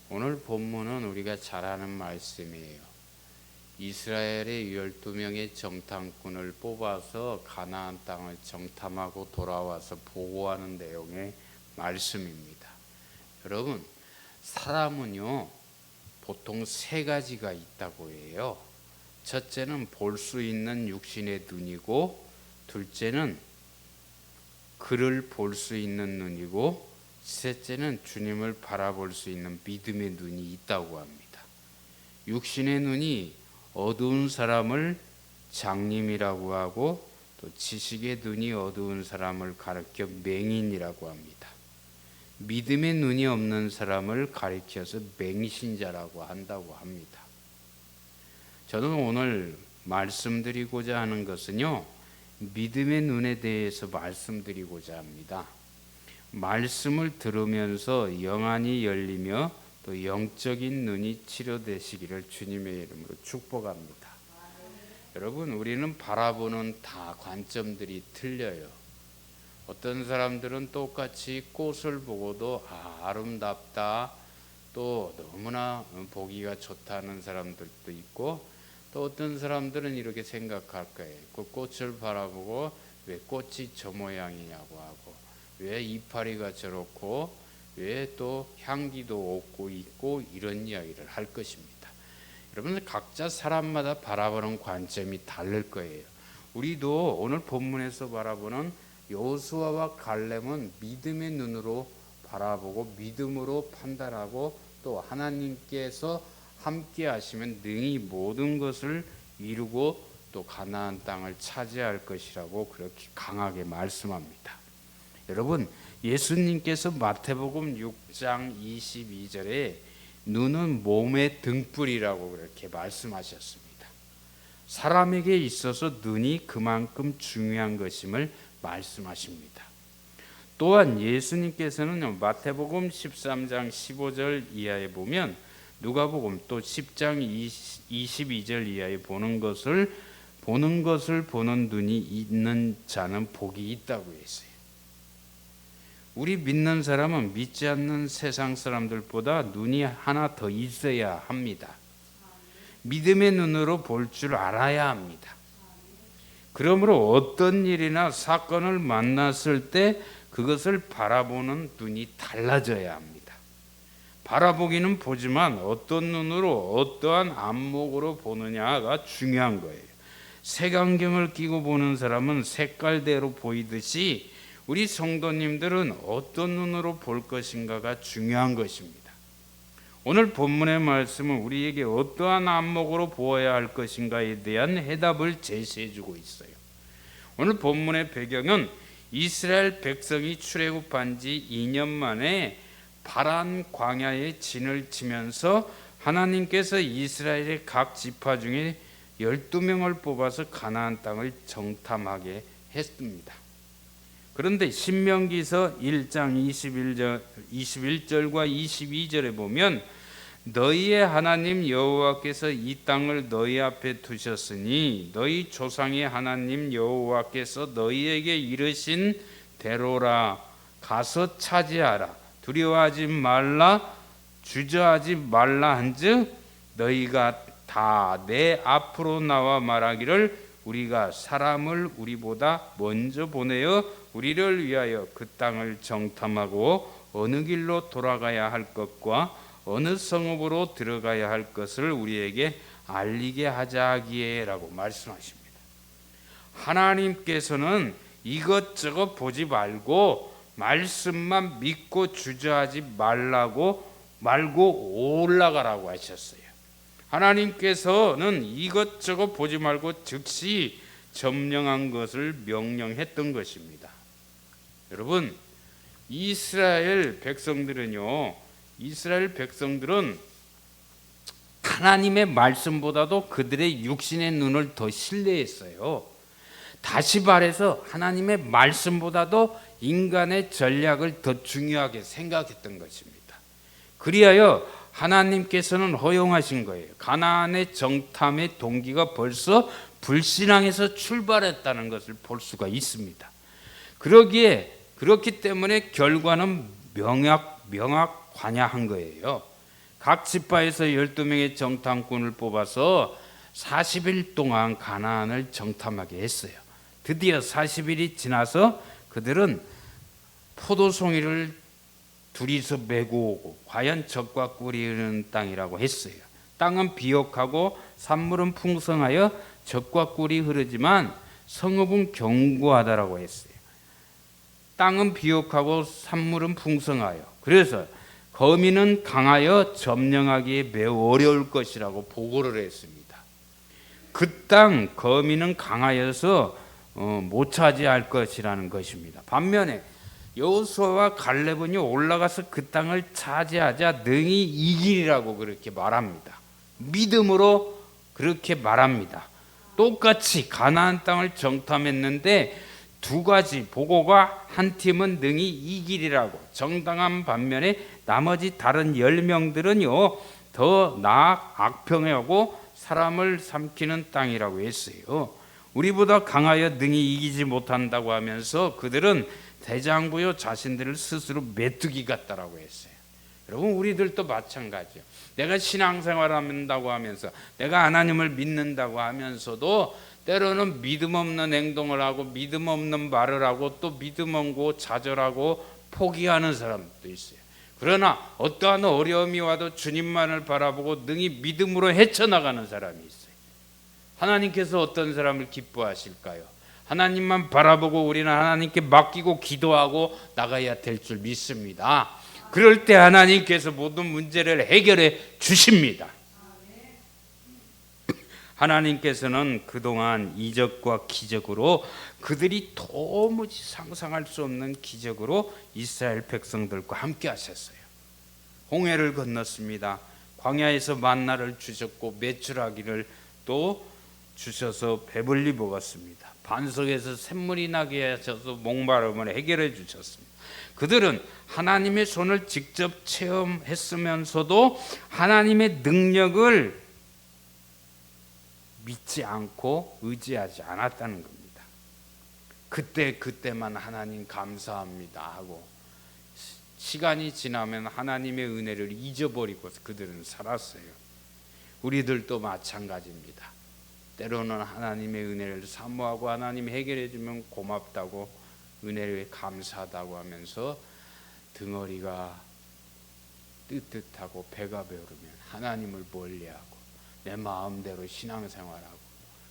오늘 본문은 우리가 잘 아는 말씀이에요. 이스라엘의 12명의 정탐꾼을 뽑아서 가나안 땅을 정탐하고 돌아와서 보고하는 내용의 말씀입니다. 여러분, 사람은요 보통 세 가지가 있다고 해요. 첫째는 볼 수 있는 육신의 눈이고, 둘째는 그를 볼 수 있는 눈이고, 셋째는 주님을 바라볼 수 있는 믿음의 눈이 있다고 합니다. 육신의 눈이 어두운 사람을 장님이라고 하고, 또 지식의 눈이 어두운 사람을 가리켜 맹인이라고 합니다. 믿음의 눈이 없는 사람을 가리켜서 맹신자라고 한다고 합니다. 저는 오늘 말씀드리고자 하는 것은요, 믿음의 눈에 대해서 말씀드리고자 합니다. 말씀을 들으면서 영안이 열리며 또 영적인 눈이 치료되시기를 주님의 이름으로 축복합니다. 여러분, 우리는 바라보는 다 관점들이 틀려요. 어떤 사람들은 똑같이 꽃을 보고도 아름답다, 또 너무나 보기가 좋다는 사람들도 있고, 또 어떤 사람들은 이렇게 생각할 거예요. 그 꽃을 바라보고 왜 꽃이 저 모양이냐고 하고, 왜 이파리가 저렇고, 왜 또 향기도 없고 있고, 이런 이야기를 할 것입니다. 여러분, 각자 사람마다 바라보는 관점이 다를 거예요. 우리도 오늘 본문에서 바라보는 여호수아와 갈렙은 믿음의 눈으로 바라보고 믿음으로 판단하고, 또 하나님께서 함께 하시면 능히 모든 것을 이루고 또 가나안 땅을 차지할 것이라고 그렇게 강하게 말씀합니다. 여러분, 예수님께서 마태복음 6장 22절에 눈은 몸의 등불이라고 그렇게 말씀하셨습니다. 사람에게 있어서 눈이 그만큼 중요한 것임을 말씀하십니다. 또한 예수님께서는 마태복음 13장 15절 이하에 보면, 누가복음 또 10장 22절 이하에 보는 것을 보는 눈이 있는 자는 복이 있다고 했어요. 우리 믿는 사람은 믿지 않는 세상 사람들보다 눈이 하나 더 있어야 합니다. 믿음의 눈으로 볼 줄 알아야 합니다. 그러므로 어떤 일이나 사건을 만났을 때 그것을 바라보는 눈이 달라져야 합니다. 바라보기는 보지만 어떤 눈으로 어떠한 안목으로 보느냐가 중요한 거예요. 색안경을 끼고 보는 사람은 색깔대로 보이듯이 우리 성도님들은 어떤 눈으로 볼 것인가가 중요한 것입니다. 오늘 본문의 말씀은 우리에게 어떠한 안목으로 보아야 할 것인가에 대한 해답을 제시해 주고 있어요. 오늘 본문의 배경은 이스라엘 백성이 출애굽한 지 2년 만에 파란 광야에 진을 치면서 하나님께서 이스라엘의 각 지파 중에 12명을 뽑아서 가나안 땅을 정탐하게 했습니다. 그런데 신명기서 1장 21절과 22절에 보면, 너희의 하나님 여호와께서 이 땅을 너희 앞에 두셨으니 너희 조상의 하나님 여호와께서 너희에게 이르신 대로라. 가서 차지하라. 두려워하지 말라. 주저하지 말라 한즉 너희가 다 내 앞으로 나와 말하기를 우리가 사람을 우리보다 먼저 보내어 우리를 위하여 그 땅을 정탐하고 어느 길로 돌아가야 할 것과 어느 성읍으로 들어가야 할 것을 우리에게 알리게 하자 하기에 라고 말씀하십니다. 하나님께서는 이것저것 보지 말고 말씀만 믿고 주저하지 말고 올라가라고 하셨어요. 하나님께서는 이것저것 보지 말고 즉시 점령한 것을 명령했던 것입니다. 여러분, 이스라엘 백성들은 하나님의 말씀보다도 그들의 육신의 눈을 더 신뢰했어요. 다시 말해서 하나님의 말씀보다도 인간의 전략을 더 중요하게 생각했던 것입니다. 그리하여 하나님께서는 허용하신 거예요. 가나안의 정탐의 동기가 벌써 불신앙에서 출발했다는 것을 볼 수가 있습니다. 그렇기 때문에 결과는 명확관야한 거예요. 각 지파에서 12명의 정탐꾼을 뽑아서 40일 동안 가나안을 정탐하게 했어요. 드디어 40일이 지나서 그들은 포도송이를 둘이서 메고 오고 과연 젖과 꿀이 흐르는 땅이라고 했어요. 땅은 비옥하고 산물은 풍성하여 젖과 꿀이 흐르지만 성읍은 견고하다라고 했어요. 땅은 비옥하고 산물은 풍성하여, 그래서 거민은 강하여 점령하기에 매우 어려울 것이라고 보고를 했습니다. 그 땅 거민은 강하여서 못 차지할 것이라는 것입니다. 반면에 여호수아와 갈렙은요, 올라가서 그 땅을 차지하자 능히 이기리라고 그렇게 말합니다. 믿음으로 그렇게 말합니다. 똑같이 가나안 땅을 정탐했는데 두 가지 보고가, 한 팀은 능히 이기리라고 정당한 반면에 나머지 다른 10명들은요 더 나아 악평하고 사람을 삼키는 땅이라고 했어요. 우리보다 강하여 능히 이기지 못한다고 하면서 그들은 대장부요 자신들을 스스로 메뚜기 같다라고 했어요. 여러분, 우리들도 마찬가지요. 내가 신앙생활 한다고 하면서, 내가 하나님을 믿는다고 하면서도 때로는 믿음 없는 행동을 하고 믿음 없는 말을 하고 또 믿음 없고 좌절하고 포기하는 사람도 있어요. 그러나 어떠한 어려움이 와도 주님만을 바라보고 능히 믿음으로 헤쳐나가는 사람이 있어요. 하나님께서 어떤 사람을 기뻐하실까요? 하나님만 바라보고 우리는 하나님께 맡기고 기도하고 나가야 될 줄 믿습니다. 그럴 때 하나님께서 모든 문제를 해결해 주십니다. 하나님께서는 그동안 이적과 기적으로, 그들이 도무지 상상할 수 없는 기적으로 이스라엘 백성들과 함께 하셨어요. 홍해를 건넜습니다. 광야에서 만나를 주셨고 메추라기를 또 주셔서 배불리 먹었습니다. 반석에서 샘물이 나게 하셔서 목마름을 해결해 주셨습니다. 그들은 하나님의 손을 직접 체험했으면서도 하나님의 능력을 믿지 않고 의지하지 않았다는 겁니다. 그때만 하나님 감사합니다 하고 시간이 지나면 하나님의 은혜를 잊어버리고 그들은 살았어요. 우리들도 마찬가지입니다. 때로는 하나님의 은혜를 사모하고 하나님 해결해 주면 고맙다고, 은혜를 감사하다고 하면서 덩어리가 뜨뜻하고 배가 배부르면 하나님을 멀리하고 내 마음대로 신앙생활하고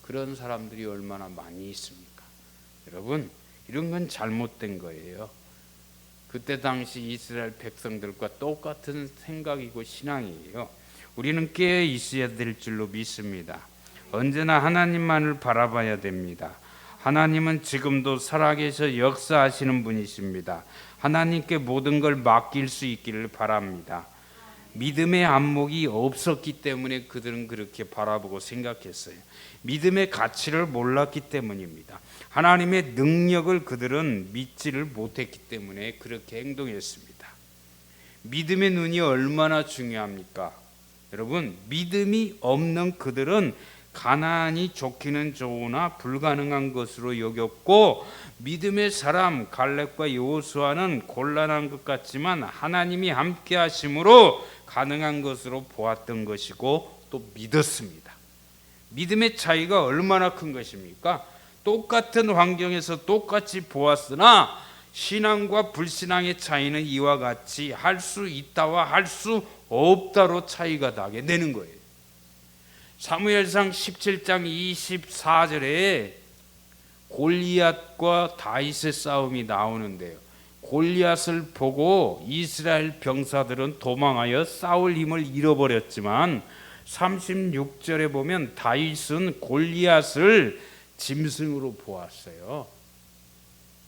그런 사람들이 얼마나 많이 있습니까? 여러분, 이런 건 잘못된 거예요. 그때 당시 이스라엘 백성들과 똑같은 생각이고 신앙이에요. 우리는 깨어 있어야 될 줄로 믿습니다. 언제나 하나님만을 바라봐야 됩니다. 하나님은 지금도 살아계셔 역사하시는 분이십니다. 하나님께 모든 걸 맡길 수 있기를 바랍니다. 믿음의 안목이 없었기 때문에 그들은 그렇게 바라보고 생각했어요. 믿음의 가치를 몰랐기 때문입니다. 하나님의 능력을 그들은 믿지를 못했기 때문에 그렇게 행동했습니다. 믿음의 눈이 얼마나 중요합니까? 여러분, 믿음이 없는 그들은 가나안이 좋기는 좋으나 불가능한 것으로 여겼고, 믿음의 사람 갈렙과 여호수아는 곤란한 것 같지만 하나님이 함께 하심으로 가능한 것으로 보았던 것이고 또 믿었습니다. 믿음의 차이가 얼마나 큰 것입니까? 똑같은 환경에서 똑같이 보았으나 신앙과 불신앙의 차이는 이와 같이 할 수 있다와 할 수 없다로 차이가 나게 되는 거예요. 사무엘상 17장 24절에 골리앗과 다윗의 싸움이 나오는데요. 골리앗을 보고 이스라엘 병사들은 도망하여 싸울 힘을 잃어버렸지만 36절에 보면 다윗은 골리앗을 짐승으로 보았어요.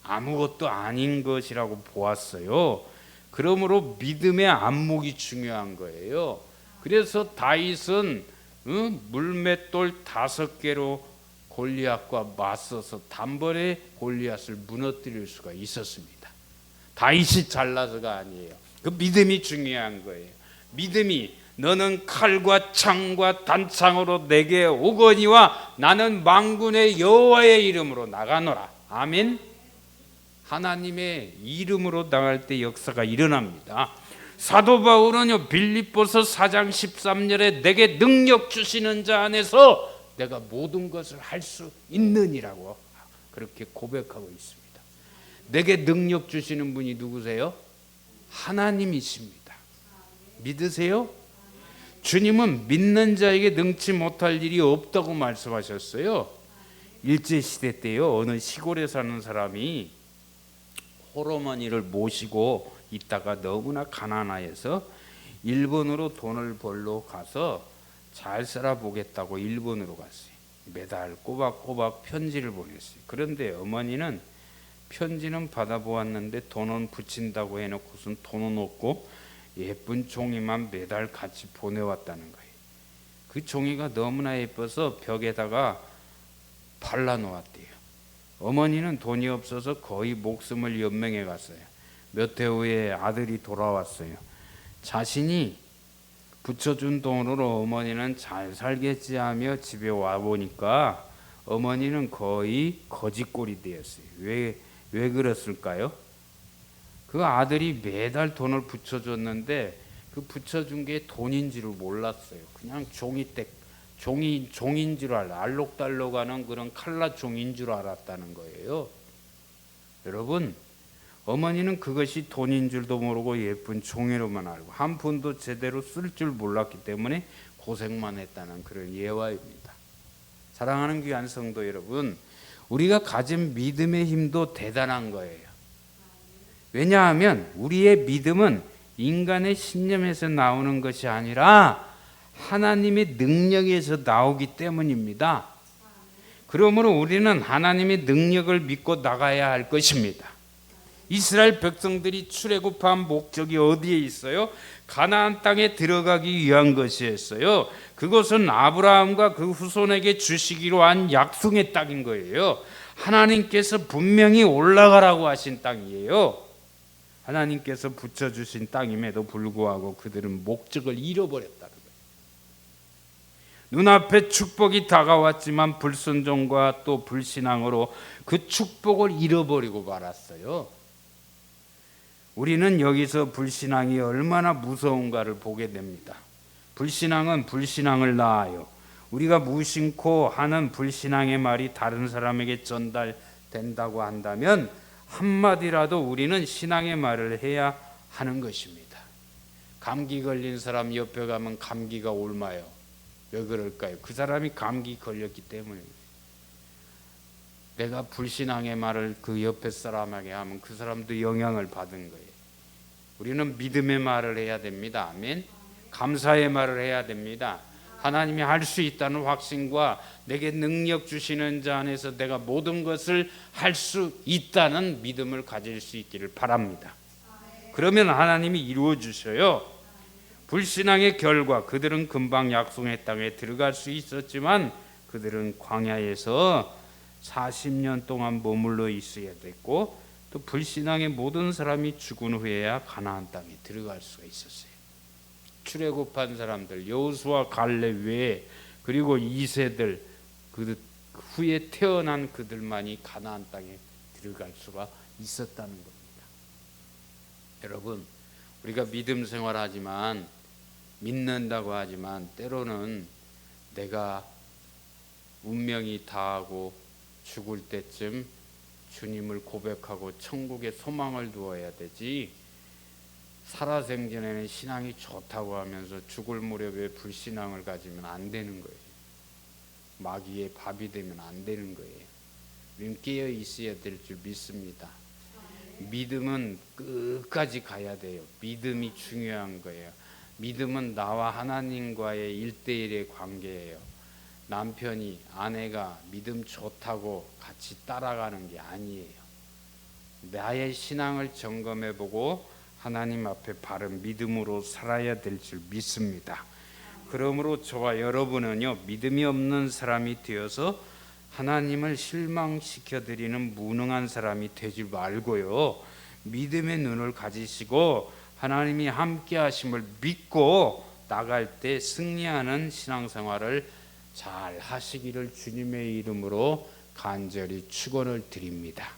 아무것도 아닌 것이라고 보았어요. 그러므로 믿음의 안목이 중요한 거예요. 그래서 다윗은 물맷돌 5개로 골리앗과 맞서서 단번에 골리앗을 무너뜨릴 수가 있었습니다. 다윗이 잘나서가 아니에요. 그 믿음이 중요한 거예요. 믿음이 너는 칼과 창과 단창으로 내게 오거니와 나는 만군의 여호와의 이름으로 나가노라. 아멘. 하나님의 이름으로 나갈 때 역사가 일어납니다. 사도 바울은요 빌립보서 4장 13절에 내게 능력 주시는 자 안에서 내가 모든 것을 할 수 있느니라고 그렇게 고백하고 있습니다. 내게 능력 주시는 분이 누구세요? 하나님이십니다. 믿으세요? 주님은 믿는 자에게 능치 못할 일이 없다고 말씀하셨어요. 일제시대 때요 어느 시골에 사는 사람이 홀어머니를 모시고 있다가 너무나 가난해서 일본으로 돈을 벌러 가서 잘 살아보겠다고 일본으로 갔어요. 매달 꼬박꼬박 편지를 보냈어요. 그런데 어머니는 편지는 받아보았는데 돈은 붙인다고 해놓고선 돈은 없고 예쁜 종이만 매달 같이 보내왔다는 거예요. 그 종이가 너무나 예뻐서 벽에다가 발라놓았대요. 어머니는 돈이 없어서 거의 목숨을 연명해 갔어요. 몇 해 후에 아들이 돌아왔어요. 자신이 붙여준 돈으로 어머니는 잘 살겠지 하며 집에 와보니까 어머니는 거의 거지꼴이 되었어요. 왜 그랬을까요? 그 아들이 매달 돈을 붙여줬는데 그 붙여준 게 돈인 줄 몰랐어요. 그냥 종인 줄 알록달록하는 그런 칼라 종인 줄 알았다는 거예요. 여러분, 어머니는 그것이 돈인 줄도 모르고 예쁜 종이로만 알고 한 푼도 제대로 쓸 줄 몰랐기 때문에 고생만 했다는 그런 예화입니다. 사랑하는 귀한 성도 여러분, 우리가 가진 믿음의 힘도 대단한 거예요. 왜냐하면 우리의 믿음은 인간의 신념에서 나오는 것이 아니라 하나님의 능력에서 나오기 때문입니다. 그러므로 우리는 하나님의 능력을 믿고 나가야 할 것입니다. 이스라엘 백성들이 출애굽한 목적이 어디에 있어요? 가나안 땅에 들어가기 위한 것이었어요. 그것은 아브라함과 그 후손에게 주시기로 한 약속의 땅인 거예요. 하나님께서 분명히 올라가라고 하신 땅이에요. 하나님께서 붙여주신 땅임에도 불구하고 그들은 목적을 잃어버렸다는 거예요. 눈앞에 축복이 다가왔지만 불순종과 또 불신앙으로 그 축복을 잃어버리고 말았어요. 우리는 여기서 불신앙이 얼마나 무서운가를 보게 됩니다. 불신앙은 불신앙을 낳아요. 우리가 무심코 하는 불신앙의 말이 다른 사람에게 전달된다고 한다면 한마디라도 우리는 신앙의 말을 해야 하는 것입니다. 감기 걸린 사람 옆에 가면 감기가 옮아요. 왜 그럴까요? 그 사람이 감기 걸렸기 때문입니다. 내가 불신앙의 말을 그 옆에 사람에게 하면 그 사람도 영향을 받은 거예요. 우리는 믿음의 말을 해야 됩니다. 아멘. 감사의 말을 해야 됩니다. 하나님이 할 수 있다는 확신과 내게 능력 주시는 자 안에서 내가 모든 것을 할 수 있다는 믿음을 가질 수 있기를 바랍니다. 그러면 하나님이 이루어 주셔요. 불신앙의 결과 그들은 금방 약속의 땅에 들어갈 수 있었지만 그들은 광야에서 40년 동안 머물러 있어야 됐고 또 불신앙의 모든 사람이 죽은 후에야 가나안 땅에 들어갈 수가 있었어요. 출애굽한 사람들 여호수아 갈렙 외에 그리고 2세들 그 후에 태어난 그들만이 가나안 땅에 들어갈 수가 있었다는 겁니다. 여러분, 우리가 믿음 생활하지만 믿는다고 하지만 때로는 내가 운명이 다하고 죽을 때쯤 주님을 고백하고 천국에 소망을 두어야 되지, 살아생전에는 신앙이 좋다고 하면서 죽을 무렵에 불신앙을 가지면 안 되는 거예요. 마귀의 밥이 되면 안 되는 거예요. 우리는 깨어 있어야 될 줄 믿습니다. 믿음은 끝까지 가야 돼요. 믿음이 중요한 거예요. 믿음은 나와 하나님과의 1대1의 관계예요. 남편이 아내가 믿음 좋다고 같이 따라가는 게 아니에요. 나의 신앙을 점검해보고 하나님 앞에 바른 믿음으로 살아야 될 줄 믿습니다. 그러므로 저와 여러분은요, 믿음이 없는 사람이 되어서 하나님을 실망시켜드리는 무능한 사람이 되지 말고요, 믿음의 눈을 가지시고 하나님이 함께 하심을 믿고 나갈 때 승리하는 신앙생활을 잘 하시기를 주님의 이름으로 간절히 축원을 드립니다.